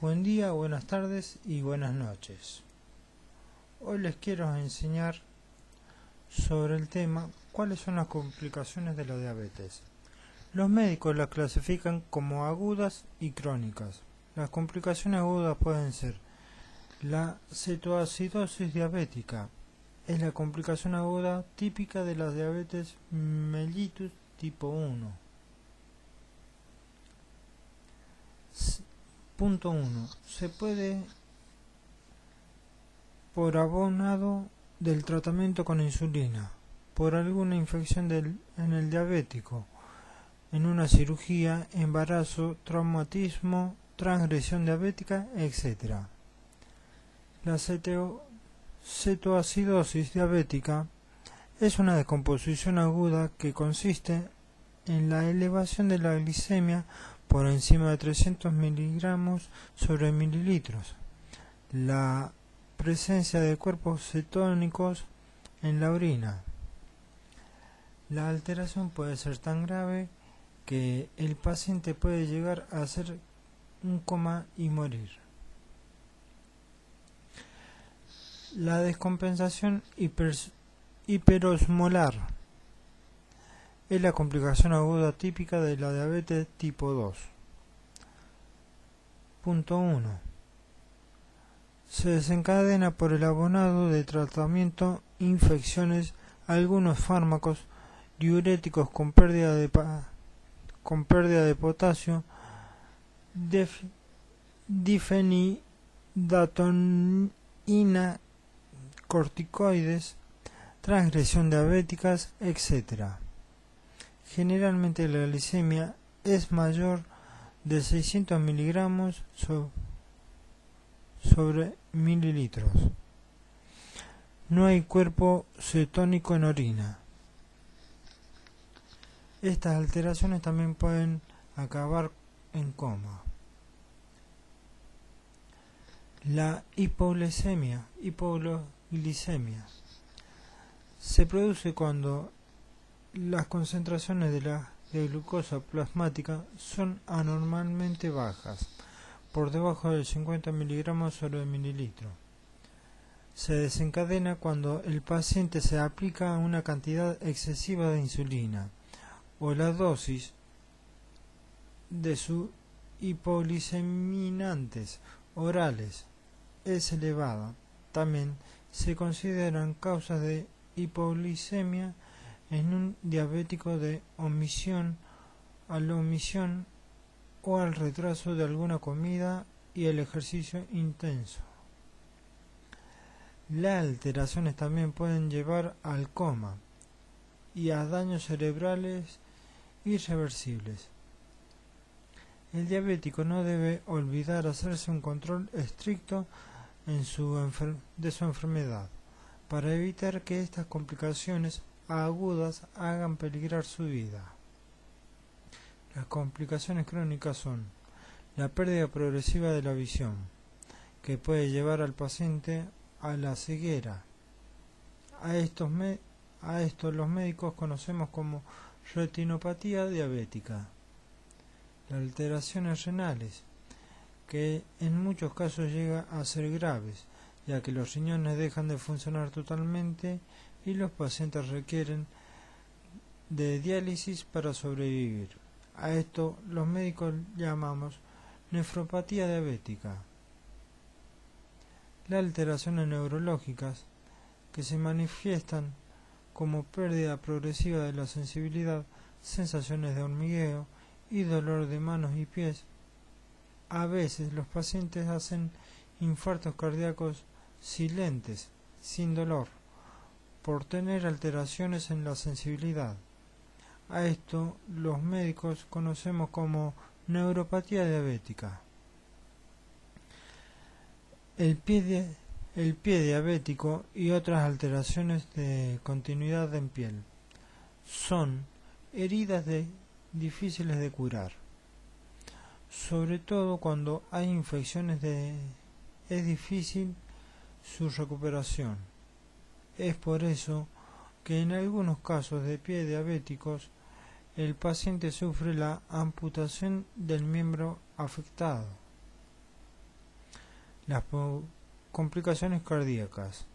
Buen día, buenas tardes y buenas noches. Hoy les quiero enseñar sobre el tema cuáles son las complicaciones de la diabetes. Los médicos las clasifican como agudas y crónicas. Las complicaciones agudas pueden ser la cetoacidosis diabética. Es la complicación aguda típica de la diabetes mellitus tipo 1. Punto 1. Se puede por abonado del tratamiento con insulina, por alguna infección en el diabético, en una cirugía, embarazo, traumatismo, transgresión diabética, etc. La cetoacidosis diabética es una descomposición aguda que consiste en la elevación de la glicemia por encima de 300 miligramos sobre mililitros. La presencia de cuerpos cetónicos en la orina. La alteración puede ser tan grave que el paciente puede llegar a hacer un coma y morir. La descompensación hiperosmolar es la complicación aguda típica de la diabetes tipo 2. Punto 1. Se desencadena por el abonado de tratamiento, infecciones, algunos fármacos, diuréticos con pérdida de potasio, difenidatonina, corticoides, transgresión diabéticas, etc. Generalmente la glicemia es mayor de 600 miligramos sobre mililitros. No hay cuerpo cetónico en orina. Estas alteraciones también pueden acabar en coma. La hipoglicemia se produce cuando las concentraciones de glucosa plasmática son anormalmente bajas, por debajo de 50 miligramos sobre mililitro. Se desencadena cuando el paciente se aplica una cantidad excesiva de insulina o la dosis de sus hipogluceminantes orales es elevada. También se consideran causas de hipoglicemia en un diabético de omisión o al retraso de alguna comida y el ejercicio intenso. Las alteraciones también pueden llevar al coma y a daños cerebrales irreversibles. El diabético no debe olvidar hacerse un control estricto de su enfermedad para evitar que estas complicaciones agudas hagan peligrar su vida. Las complicaciones crónicas son la pérdida progresiva de la visión, que puede llevar al paciente a la ceguera. A esto los médicos conocemos como retinopatía diabética. Las alteraciones renales, que en muchos casos llega a ser graves, ya que los riñones dejan de funcionar totalmente y los pacientes requieren de diálisis para sobrevivir. A esto los médicos llamamos nefropatía diabética. Las alteraciones neurológicas, que se manifiestan como pérdida progresiva de la sensibilidad, sensaciones de hormigueo y dolor de manos y pies. A veces los pacientes hacen infartos cardíacos silentes, sin dolor, por tener alteraciones en la sensibilidad. A esto los médicos conocemos como neuropatía diabética. El pie diabético y otras alteraciones de continuidad en piel son heridas difíciles de curar, sobre todo cuando hay infecciones es difícil su recuperación. Es por eso que en algunos casos de pie diabéticos el paciente sufre la amputación del miembro afectado. las complicaciones cardíacas.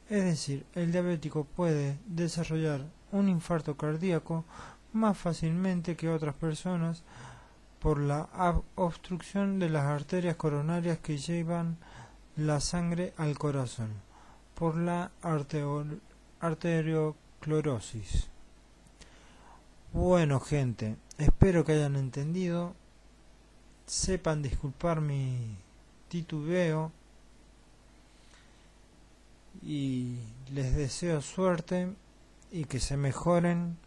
Es decir, el diabético puede desarrollar un infarto cardíaco más fácilmente que otras personas por la obstrucción de las arterias coronarias que llevan la sangre al corazón, por la arteriosclerosis. Bueno, gente, espero que hayan entendido, sepan disculpar mi titubeo y les deseo suerte y que se mejoren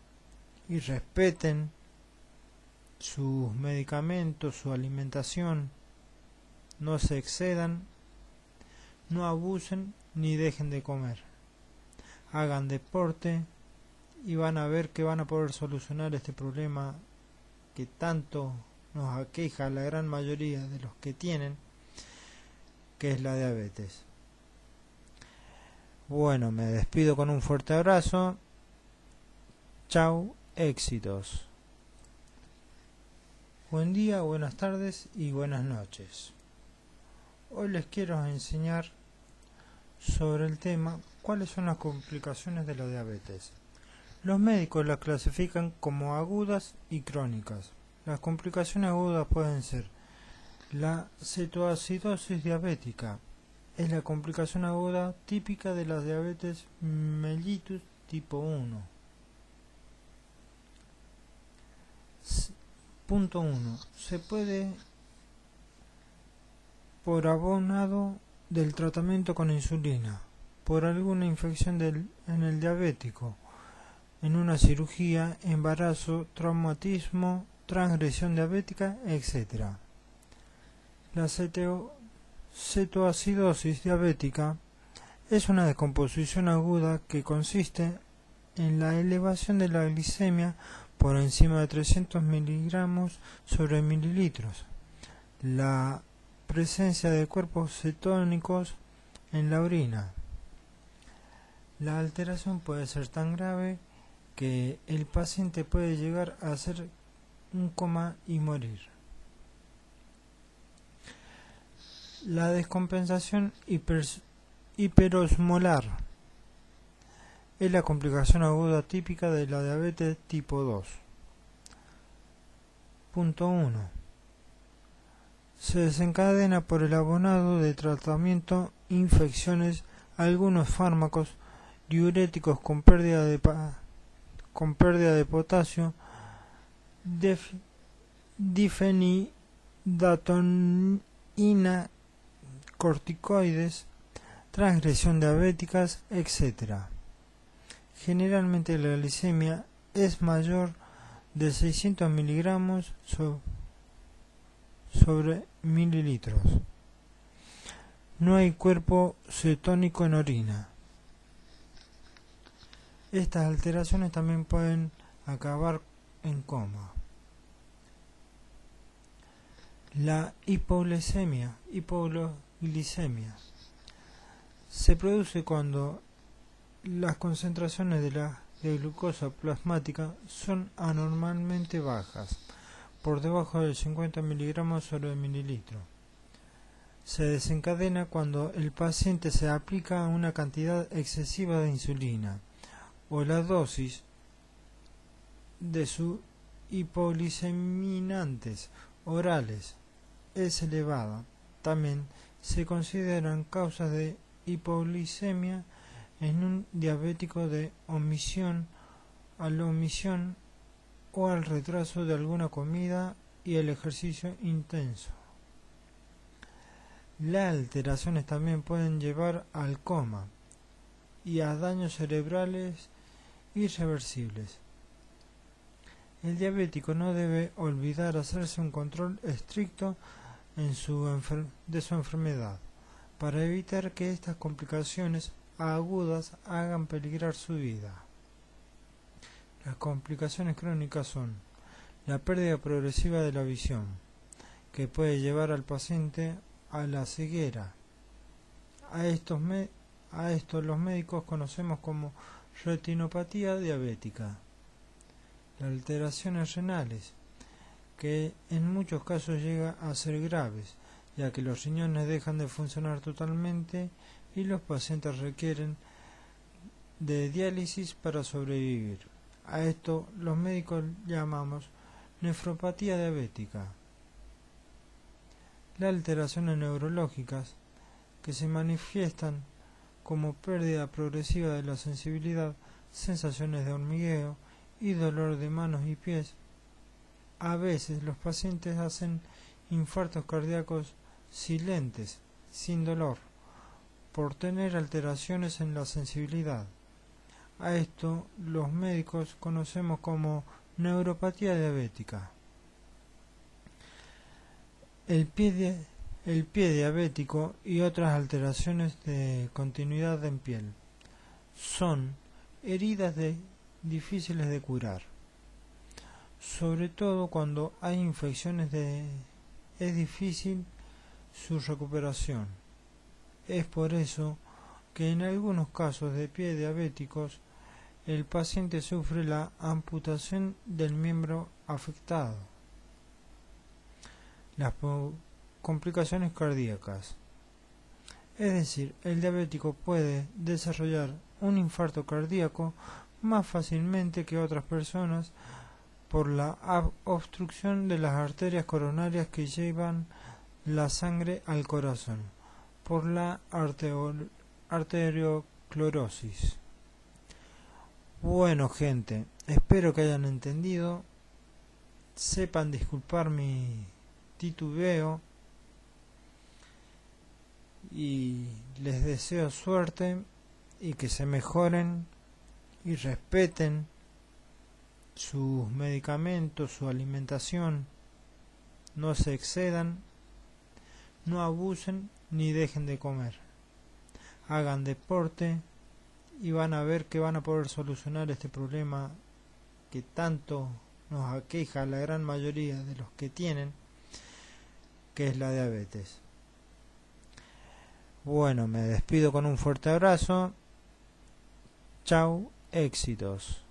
y respeten sus medicamentos, su alimentación, no se excedan, no abusen ni dejen de comer, hagan deporte y van a ver que van a poder solucionar este problema que tanto nos aqueja a la gran mayoría de los que tienen, que es la diabetes. Bueno, me despido con un fuerte abrazo. Chau, éxitos. Buen día, buenas tardes y buenas noches. Hoy les quiero enseñar sobre el tema cuáles son las complicaciones de la diabetes. Los médicos las clasifican como agudas y crónicas. Las complicaciones agudas pueden ser la cetoacidosis diabética. Es la complicación aguda típica de la diabetes mellitus tipo 1. Punto 1. Se puede por abonado del tratamiento con insulina, por alguna infección en el diabético, en una cirugía, embarazo, traumatismo, transgresión diabética, etc. La cetoacidosis diabética es una descomposición aguda que consiste en la elevación de la glicemia por encima de 300 miligramos sobre mililitros, la presencia de cuerpos cetónicos en la orina. La alteración puede ser tan grave que el paciente puede llegar a hacer un coma y morir. La descompensación hiperosmolar es la complicación aguda típica de la diabetes tipo 2. Punto 1. Se desencadena por el abonado de tratamiento, infecciones, algunos fármacos, diuréticos con pérdida de potasio, difenidatonina, corticoides, transgresión diabéticas, etc. Generalmente la glicemia es mayor de 600 miligramos sobre mililitros. No hay cuerpo cetónico en orina. Estas alteraciones también pueden acabar en coma. La hipoglicemia se produce cuando las concentraciones de glucosa plasmática son anormalmente bajas, por debajo de 50 miligramos sobre mililitro. Se desencadena cuando el paciente se aplica una cantidad excesiva de insulina o la dosis de sus hipoglicemiantes orales es elevada. También se consideran causas de hipoglicemia en un diabético de omisión o al retraso de alguna comida y el ejercicio intenso. Las alteraciones también pueden llevar al coma y a daños cerebrales irreversibles. El diabético no debe olvidar hacerse un control estricto de su enfermedad para evitar que estas complicaciones agudas hagan peligrar su vida. Las complicaciones crónicas son la pérdida progresiva de la visión, que puede llevar al paciente a la ceguera. A esto los médicos conocemos como retinopatía diabética. Las alteraciones renales, que en muchos casos llega a ser graves, ya que los riñones dejan de funcionar totalmente y los pacientes requieren de diálisis para sobrevivir. A esto los médicos llamamos nefropatía diabética. Las alteraciones neurológicas que se manifiestan como pérdida progresiva de la sensibilidad, sensaciones de hormigueo y dolor de manos y pies. A veces los pacientes hacen infartos cardíacos silentes, sin dolor, por tener alteraciones en la sensibilidad. A esto los médicos conocemos como neuropatía diabética. El pie diabético y otras alteraciones de continuidad en piel son heridas difíciles de curar, sobre todo cuando hay infecciones es difícil su recuperación. Es por eso que en algunos casos de pie diabéticos el paciente sufre la amputación del miembro afectado. Las complicaciones cardíacas. Es decir, el diabético puede desarrollar un infarto cardíaco más fácilmente que otras personas por la obstrucción de las arterias coronarias que llevan la sangre al corazón, por la arteriosclerosis. Bueno, gente, espero que hayan entendido, sepan disculpar mi titubeo y les deseo suerte y que se mejoren y respeten sus medicamentos, su alimentación, no se excedan, no abusen ni dejen de comer, hagan deporte y van a ver que van a poder solucionar este problema que tanto nos aqueja a la gran mayoría de los que tienen, que es la diabetes. Bueno, me despido con un fuerte abrazo. Chau, éxitos.